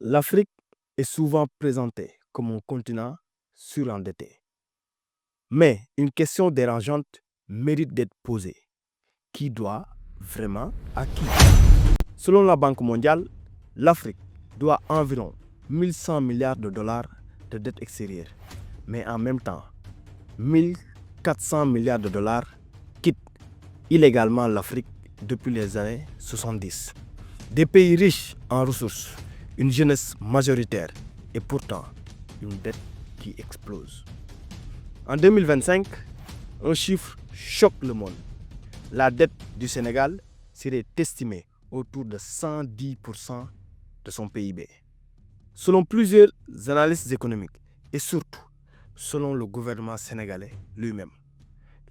L'Afrique est souvent présentée comme un continent surendetté. Mais une question dérangeante mérite d'être posée. Qui doit vraiment à qui? Selon la Banque mondiale, l'Afrique doit environ 1100 milliards de dollars de dette extérieure. Mais en même temps, 1400 milliards de dollars quittent illégalement l'Afrique depuis les années 70. Des pays riches en ressources, une jeunesse majoritaire et pourtant une dette qui explose. En 2025, un chiffre choque le monde. La dette du Sénégal serait estimée autour de 110% de son PIB. Selon plusieurs analystes économiques et surtout selon le gouvernement sénégalais lui-même.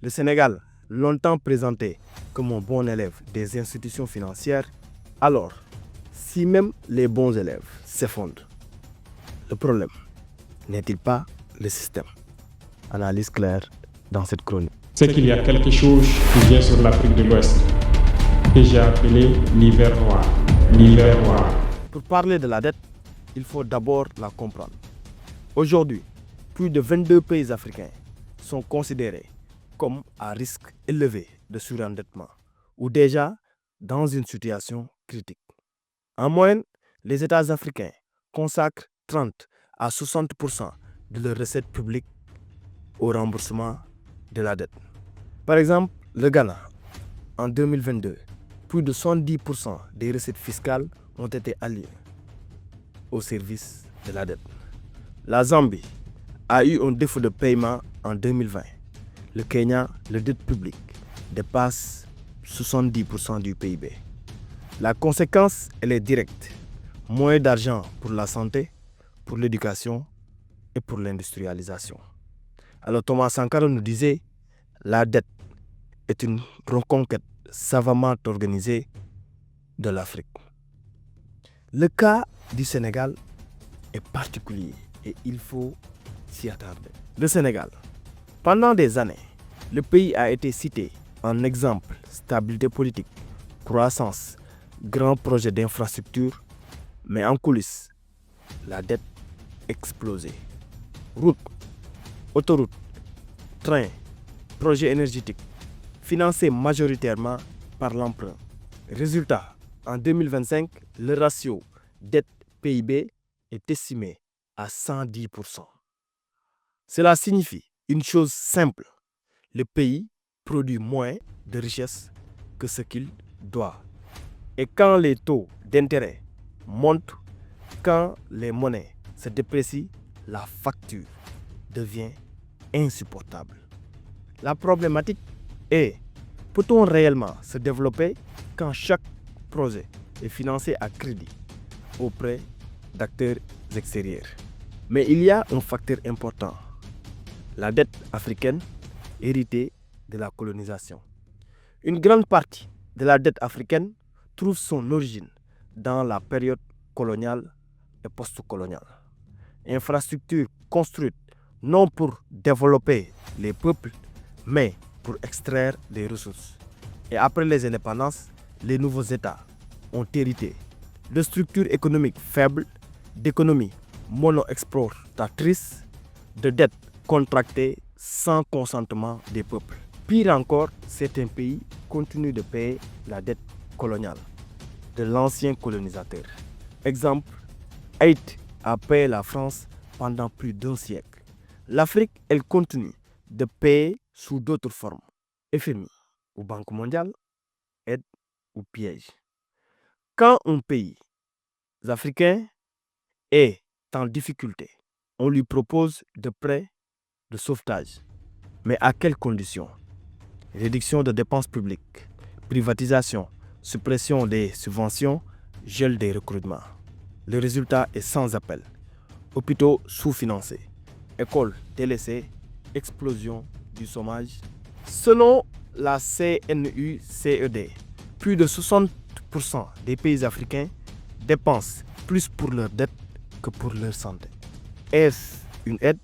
Le Sénégal, longtemps présenté comme un bon élève des institutions financières, alors, si même les bons élèves s'effondrent, le problème n'est-il pas le système? Analyse claire dans cette chronique. C'est qu'il y a quelque chose qui vient sur l'Afrique de l'Ouest, que j'ai appelé l'hiver noir. L'hiver noir. Pour parler de la dette, il faut d'abord la comprendre. Aujourd'hui, plus de 22 pays africains sont considérés comme à risque élevé de surendettement ou déjà dans une situation critique. En moyenne, les États africains consacrent 30 à 60% de leurs recettes publiques au remboursement de la dette. Par exemple, le Ghana, en 2022, plus de 70% des recettes fiscales ont été allouées au service de la dette. La Zambie a eu un défaut de paiement en 2020. Le Kenya, la dette publique dépasse 70% du PIB. La conséquence, elle est directe. Moins d'argent pour la santé, pour l'éducation et pour l'industrialisation. Alors Thomas Sankara nous disait, la dette est une reconquête savamment organisée de l'Afrique. Le cas du Sénégal est particulier et il faut s'y attarder. Le Sénégal, pendant des années, le pays a été cité en exemple stabilité politique, croissance, grands projets d'infrastructure, mais en coulisses, la dette explosait. Routes, autoroutes, trains, projets énergétiques, financés majoritairement par l'emprunt. Résultat, en 2025, le ratio dette-PIB est estimé à 110%. Cela signifie une chose simple. Le pays produit moins de richesses que ce qu'il doit. Et quand les taux d'intérêt montent, quand les monnaies se déprécient, la facture devient insupportable. La problématique est, peut-on réellement se développer quand chaque projet est financé à crédit auprès d'acteurs extérieurs? Mais il y a un facteur important, la dette africaine héritée de la colonisation. Une grande partie de la dette africaine trouve son origine dans la période coloniale et post-coloniale. Infrastructures construites non pour développer les peuples, mais pour extraire des ressources. Et après les indépendances, les nouveaux États ont hérité de structures économiques faibles, d'économies mono-exportatrices, de dettes contractées sans consentement des peuples. Pire encore, certains pays continuent de payer la dette coloniale de l'ancien colonisateur. Exemple, Haïti a payé la France pendant plus d'un siècle. L'Afrique, elle continue de payer sous d'autres formes. FMI ou Banque mondiale, aide ou piège. Quand un pays africain est en difficulté, on lui propose des prêts de sauvetage. Mais à quelles conditions? Réduction de dépenses publiques, privatisation, suppression des subventions, gel des recrutements. Le résultat est sans appel. Hôpitaux sous-financés, écoles délaissées, explosion du chômage. Selon la CNUCED, plus de 60% des pays africains dépensent plus pour leur dette que pour leur santé. Est-ce une aide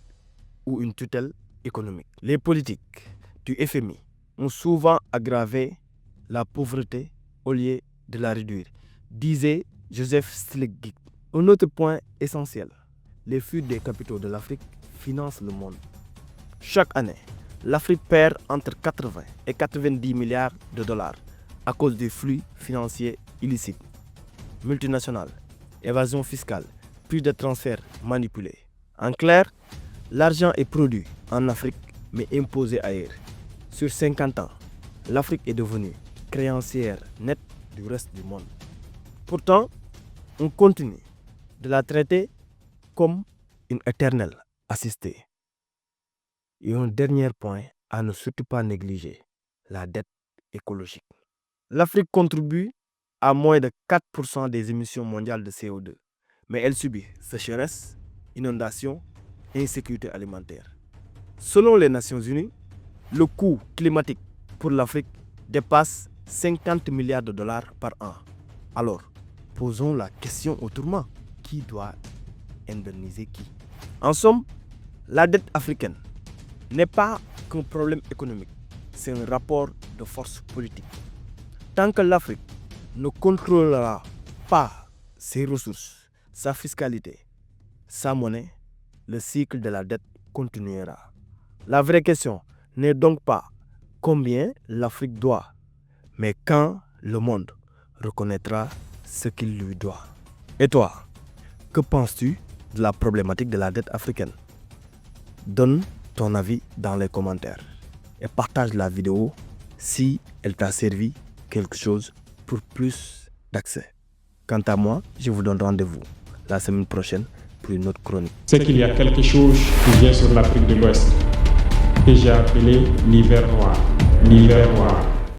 ou une tutelle économique? Les politiques du FMI ont souvent aggravé la pauvreté au lieu de la réduire, disait Joseph Stiglitz, Un autre point essentiel, les fuites des capitaux de l'Afrique financent le monde. Chaque année, l'Afrique perd entre 80 et 90 milliards de dollars à cause des flux financiers illicites, multinationales, évasion fiscale, puis de transferts manipulés. En clair, l'argent est produit en Afrique mais imposé ailleurs. Sur 50 ans, l'Afrique est devenue créancière nette du reste du monde. Pourtant, on continue de la traiter comme une éternelle assistée. Et un dernier point à ne surtout pas négliger, la dette écologique. L'Afrique contribue à moins de 4% des émissions mondiales de CO2, mais elle subit sécheresse, inondations et insécurité alimentaire. Selon les Nations Unies, le coût climatique pour l'Afrique dépasse 50 milliards de dollars par an. Alors, posons la question autrement. Qui doit indemniser qui? En somme, la dette africaine n'est pas qu'un problème économique, c'est un rapport de force politique. Tant que l'Afrique ne contrôlera pas ses ressources, sa fiscalité, sa monnaie, le cycle de la dette continuera. La vraie question n'est donc pas combien l'Afrique doit, mais quand le monde reconnaîtra ce qu'il lui doit. Et toi, que penses-tu de la problématique de la dette africaine? Donne ton avis dans les commentaires et partage la vidéo si elle t'a servi quelque chose pour plus d'accès. Quant à moi, je vous donne rendez-vous la semaine prochaine pour une autre chronique. C'est qu'il y a quelque chose qui vient sur l'Afrique de l'Ouest que j'ai appelé l'hiver noir. L'hiver noir.